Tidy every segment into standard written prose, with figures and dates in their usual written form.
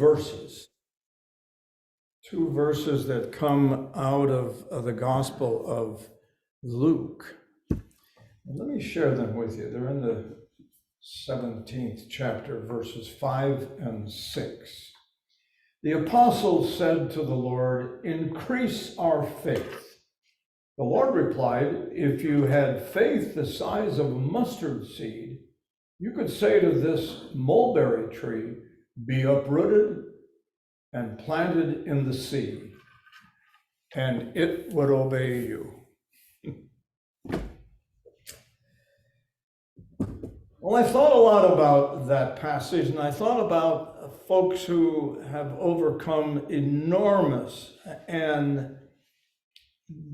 verses. Two verses that come out of the Gospel of Luke. Let me share them with you. They're in the 17th chapter, verses 5 and 6. The apostles said to the Lord, "Increase our faith." The Lord replied, "If you had faith the size of a mustard seed, you could say to this mulberry tree, 'Be uprooted and planted in the sea,' and it would obey you." Well, I thought a lot about that passage, and I thought about folks who have overcome enormous and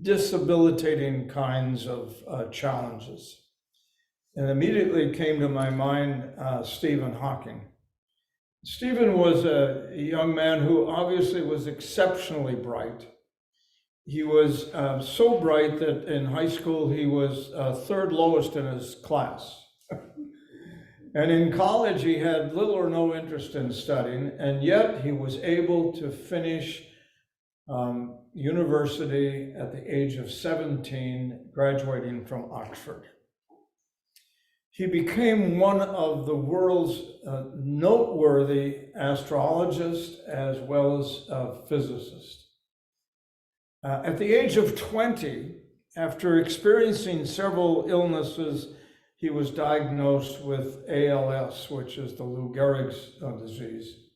disabilitating kinds of challenges. And immediately came to my mind Stephen Hawking. Stephen was a young man who obviously was exceptionally bright. He was so bright that in high school he was third lowest in his class. And in college, he had little or no interest in studying, and yet he was able to finish university at the age of 17, graduating from Oxford. He became one of the world's noteworthy astrologists as well as physicists. At the age of 20, after experiencing several illnesses, he was diagnosed with ALS, which is the Lou Gehrig's disease.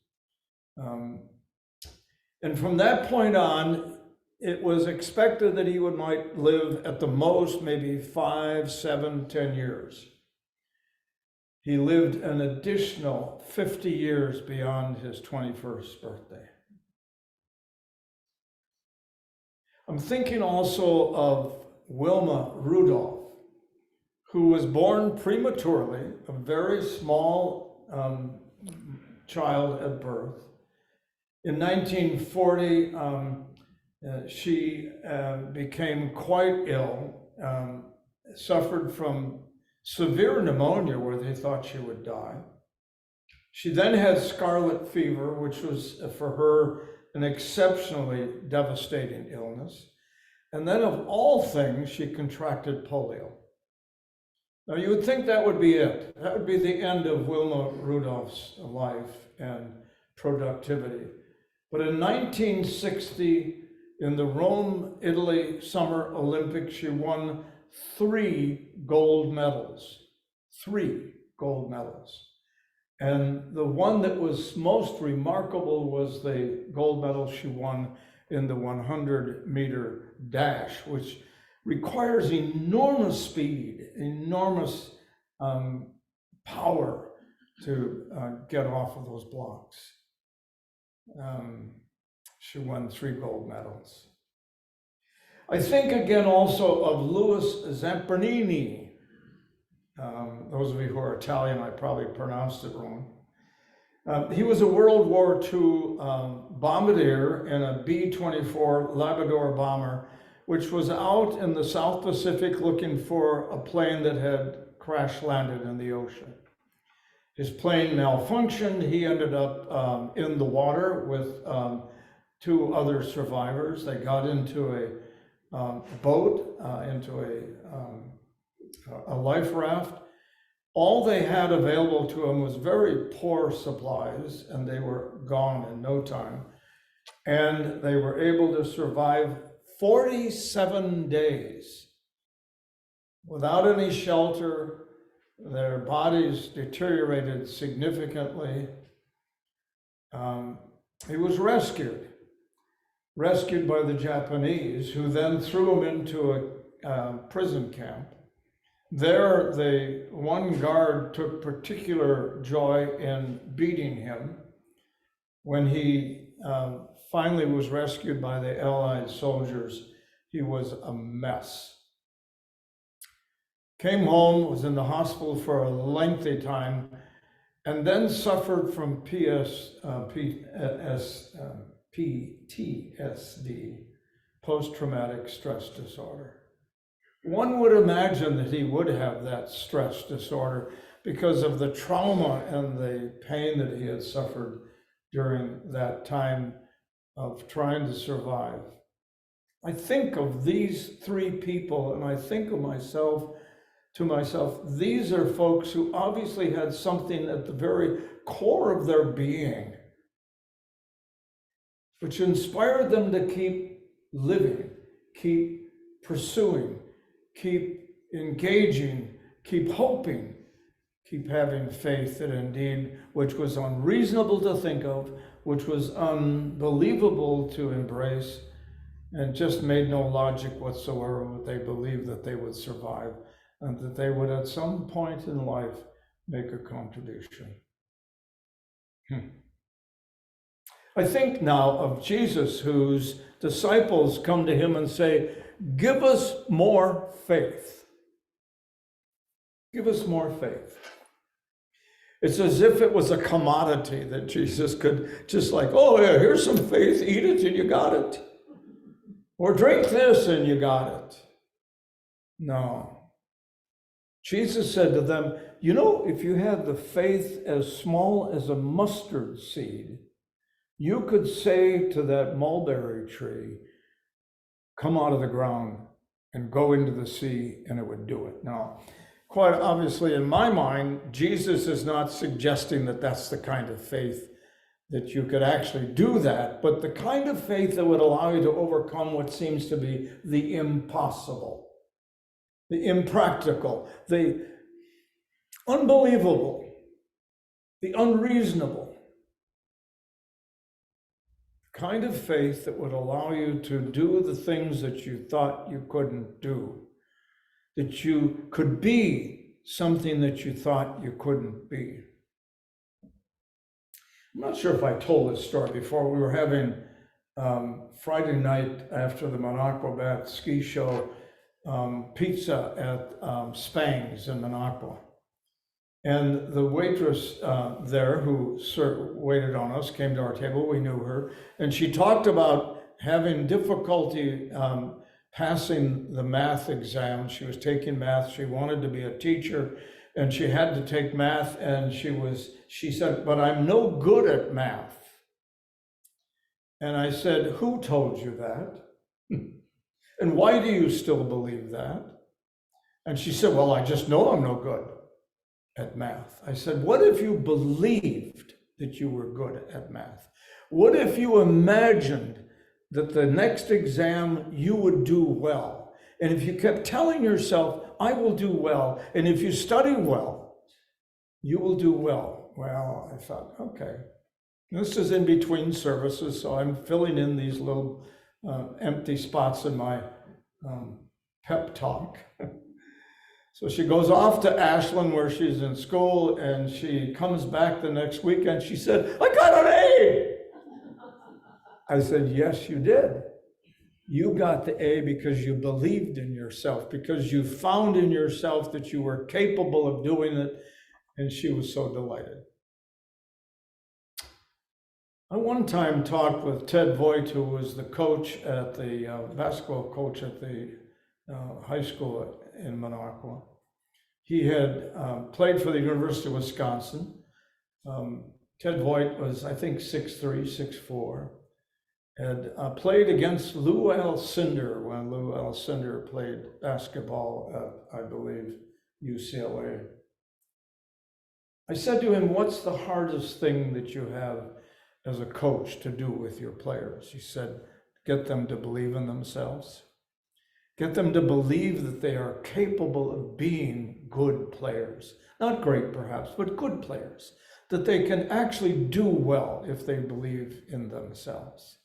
And from that point on, it was expected that he might live at the most maybe 5, 7, 10 years. He lived an additional 50 years beyond his 21st birthday. I'm thinking also of Wilma Rudolph, who was born prematurely, a very small child at birth. In 1940, she became quite ill, suffered from severe pneumonia where they thought she would die. She then had scarlet fever, which was for her an exceptionally devastating illness. And then of all things, she contracted polio. Now, you would think that would be it. That would be the end of Wilma Rudolph's life and productivity. But in 1960, in the Rome, Italy Summer Olympics, she won 3 gold medals. 3 gold medals. And the one that was most remarkable was the gold medal she won in the 100-meter dash, which requires enormous speed, enormous power to get off of those blocks. She won 3 gold medals. I think again also of Louis Zamperini. Those of you who are Italian, I probably pronounced it wrong. He was a World War II bombardier in a B-24 Labrador bomber, which was out in the South Pacific looking for a plane that had crash landed in the ocean. His plane malfunctioned. He ended up in the water with 2 other survivors. They got into a boat, into a life raft. All they had available to them was very poor supplies, and they were gone in no time. And they were able to survive 47 days without any shelter. Their bodies deteriorated significantly. He was rescued by the Japanese, who then threw him into a prison camp. There, one guard took particular joy in beating him. When he finally was rescued by the Allied soldiers, he was a mess. Came home, was in the hospital for a lengthy time, and then suffered from PTSD, post-traumatic stress disorder. One would imagine that he would have that stress disorder because of the trauma and the pain that he had suffered during that time of trying to survive. I think of these three people and I think of to myself, these are folks who obviously had something at the very core of their being, which inspired them to keep living, keep pursuing, keep engaging, keep hoping, keep having faith that indeed, which was unreasonable to think of, which was unbelievable to embrace, and just made no logic whatsoever, but they believed that they would survive and that they would at some point in life make a contribution. I think now of Jesus, whose disciples come to him and say, give us more faith. Give us more faith. It's as if it was a commodity that Jesus could just like, oh yeah, here's some faith, eat it and you got it. Or drink this and you got it. No. Jesus said to them, you know, if you had the faith as small as a mustard seed, you could say to that mulberry tree, come out of the ground and go into the sea, and it would do it. Now, quite obviously, in my mind, Jesus is not suggesting that that's the kind of faith that you could actually do that, but the kind of faith that would allow you to overcome what seems to be the impossible, the impractical, the unbelievable, the unreasonable. Kind of faith that would allow you to do the things that you thought you couldn't do, that you could be something that you thought you couldn't be. I'm not sure if I told this story before. We were having Friday night after the Minocqua Bath ski show, pizza at Spang's in Minocqua. And the waitress there who waited on us came to our table. We knew her. And she talked about having difficulty passing the math exam. She was taking math. She wanted to be a teacher and she had to take math. And she said, but I'm no good at math. And I said, who told you that? And why do you still believe that? And she said, well, I just know I'm no good at math. I said, what if you believed that you were good at math? What if you imagined that the next exam you would do well? And if you kept telling yourself, I will do well, and if you study well, you will do well. Well, I thought, okay, this is in between services, so I'm filling in these little empty spots in my pep talk. So she goes off to Ashland where she's in school, and she comes back the next week and she said, I got an A. I said, yes, you did. You got the A because you believed in yourself, because you found in yourself that you were capable of doing it, and she was so delighted. I one time talked with Ted Voigt, who was the coach at the basketball coach at the high school in Minocqua. He had played for the University of Wisconsin. Ted Voigt was, I think, 6'3", 6'4", had played against Lou Alcindor when Lou Alcindor played basketball at, I believe, UCLA. I said to him, what's the hardest thing that you have as a coach to do with your players? He said, get them to believe in themselves. Get them to believe that they are capable of being good players. Not great, perhaps, but good players. That they can actually do well if they believe in themselves.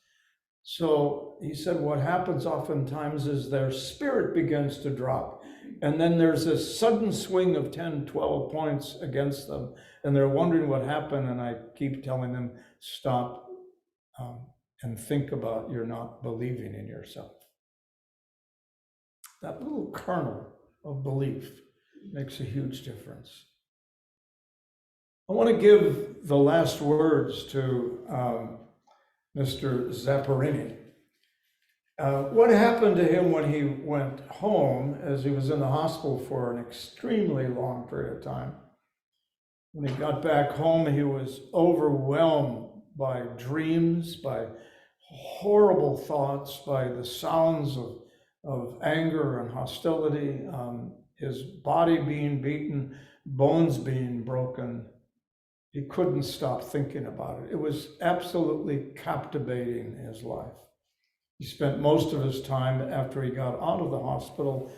So he said what happens oftentimes is their spirit begins to drop. And then there's this sudden swing of 10, 12 points against them. And they're wondering what happened. And I keep telling them, stop and think about you're not believing in yourself. That little kernel of belief makes a huge difference. I want to give the last words to Mr. Zapparini. What happened to him when he went home, as he was in the hospital for an extremely long period of time? When he got back home, he was overwhelmed by dreams, by horrible thoughts, by the sounds of anger and hostility, his body being beaten, bones being broken. He couldn't stop thinking about it. It was absolutely captivating his life. He spent most of his time after he got out of the hospital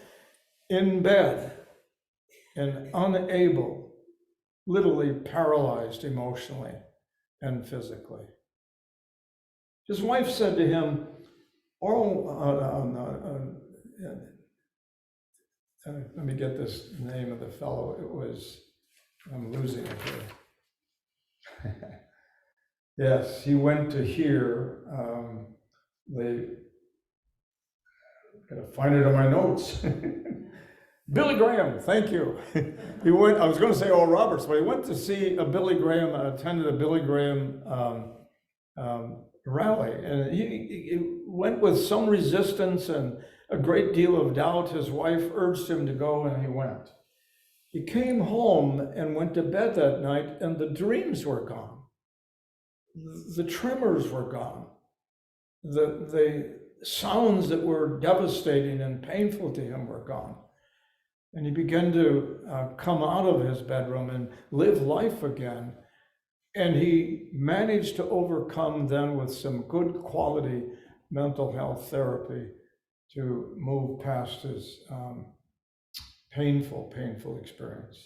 in bed and unable, literally paralyzed emotionally and physically. His wife said to him, let me get this name of the fellow. I'm losing it here. Yes, he went to hear, gotta find it in my notes. Billy Graham, thank you. I was going to say Oral Roberts, but he went to see attended a Billy Graham rally. And he went with some resistance and a great deal of doubt. His wife urged him to go, and he went. He came home and went to bed that night, and the dreams were gone. The tremors were gone. The sounds that were devastating and painful to him were gone. And he began to come out of his bedroom and live life again. And he managed to overcome then with some good quality mental health therapy to move past his painful experience.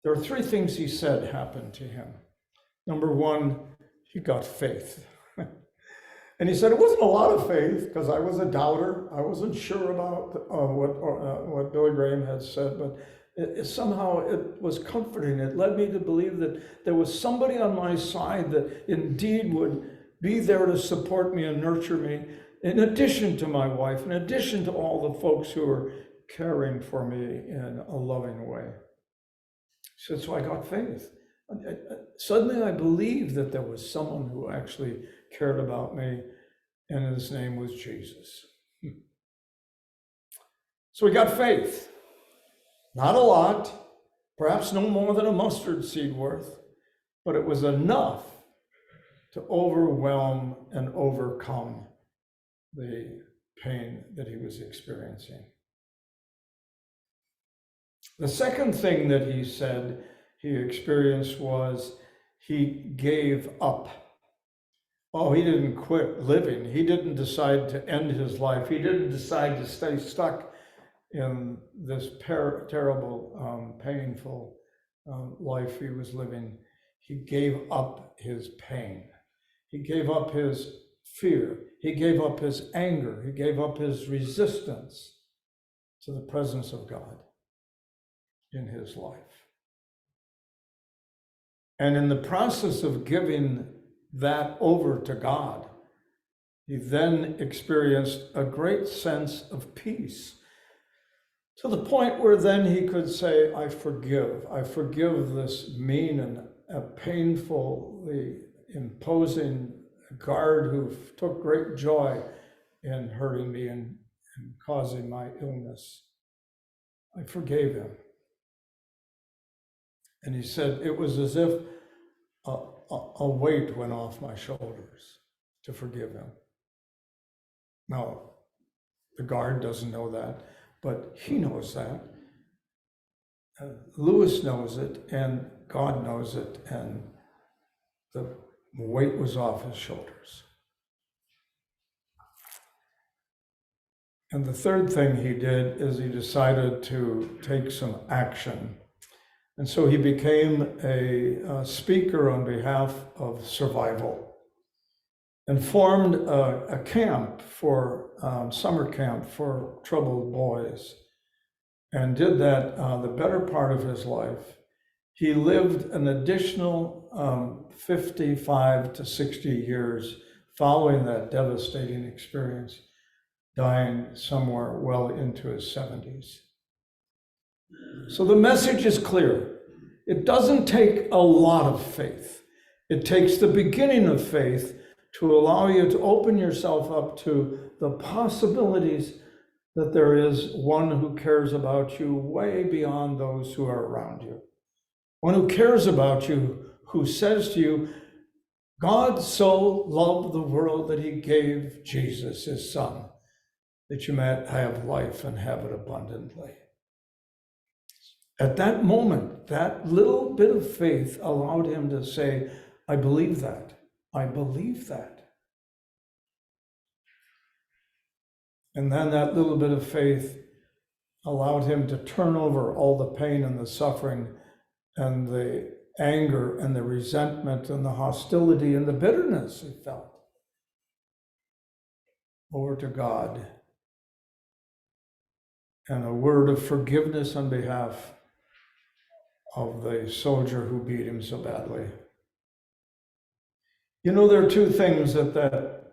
There are three things he said happened to him. Number one, he got faith. And he said, it wasn't a lot of faith because I was a doubter. I wasn't sure about what Billy Graham had said, but somehow it was comforting. It led me to believe that there was somebody on my side that indeed would be there to support me and nurture me, in addition to my wife, in addition to all the folks who were caring for me in a loving way. He said, so I got faith. Suddenly I believed that there was someone who actually cared about me, and his name was Jesus. So we got faith. Not a lot, perhaps no more than a mustard seed worth, but it was enough to overwhelm and overcome the pain that he was experiencing. The second thing that he said he experienced was he gave up. Oh, he didn't quit living. He didn't decide to end his life. He didn't decide to stay stuck in this terrible, painful life he was living. He gave up his pain. He gave up his fear. He gave up his anger. He gave up his resistance to the presence of God in his life. And in the process of giving that over to God, he then experienced a great sense of peace, to the point where then he could say, I forgive this mean and painfully imposing guard who took great joy in hurting me and causing my illness. I forgave him. And he said, it was as if a weight went off my shoulders to forgive him. Now, the guard doesn't know that, but he knows that. Lewis knows it, and God knows it, and the weight was off his shoulders. And the third thing he did is he decided to take some action. And so he became a speaker on behalf of survival and formed a camp summer camp for troubled boys, and did that the better part of his life. He lived an additional 55 to 60 years following that devastating experience, dying somewhere well into his 70s. So the message is clear. It doesn't take a lot of faith. It takes the beginning of faith to allow you to open yourself up to the possibilities that there is one who cares about you way beyond those who are around you. One who cares about you, who says to you, God so loved the world that he gave Jesus, his son, that you might have life and have it abundantly. At that moment, that little bit of faith allowed him to say, I believe that. I believe that. And then that little bit of faith allowed him to turn over all the pain and the suffering and the anger and the resentment and the hostility and the bitterness he felt over to God, and a word of forgiveness on behalf of the soldier who beat him so badly. You know, there are two things that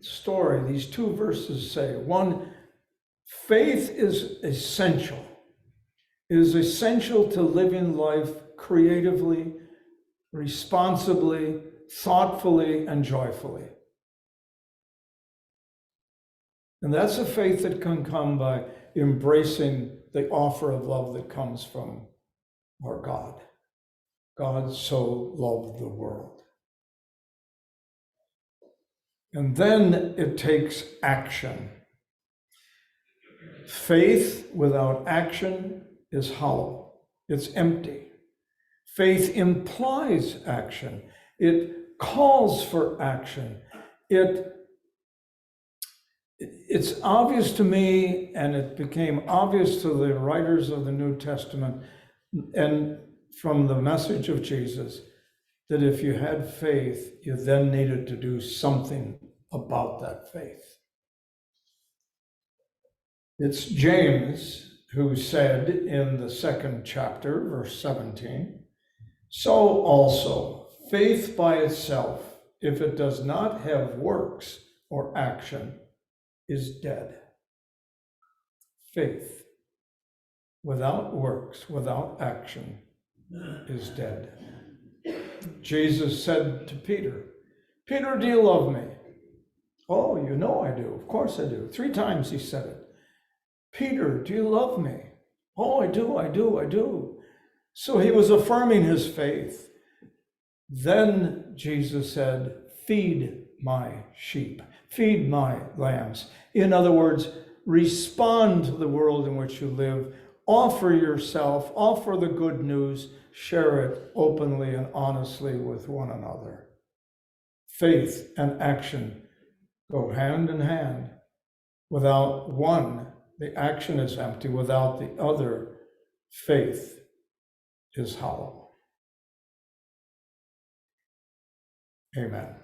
story, these two verses say. One, faith is essential. It is essential to living life creatively, responsibly, thoughtfully, and joyfully. And that's a faith that can come by embracing the offer of love that comes from our God. God so loved the world. And then it takes action. Faith without action is hollow. It's empty. Faith implies action. It calls for action. It's obvious to me, and it became obvious to the writers of the New Testament and from the message of Jesus, that if you had faith, you then needed to do something about that faith. It's James who said in the 2nd chapter, verse 17, so also faith by itself, if it does not have works or action, is dead. Faith without works, without action, is dead. Jesus said to Peter, Peter, do you love me? Oh, you know I do. Of course I do. 3 times he said it. Peter, do you love me? Oh, I do, I do, I do. So he was affirming his faith. Then Jesus said, feed my sheep, feed my lambs. In other words, respond to the world in which you live. Offer yourself, offer the good news, share it openly and honestly with one another. Faith and action go hand in hand. Without one, the action is empty. Without the other, faith is hollow. Amen.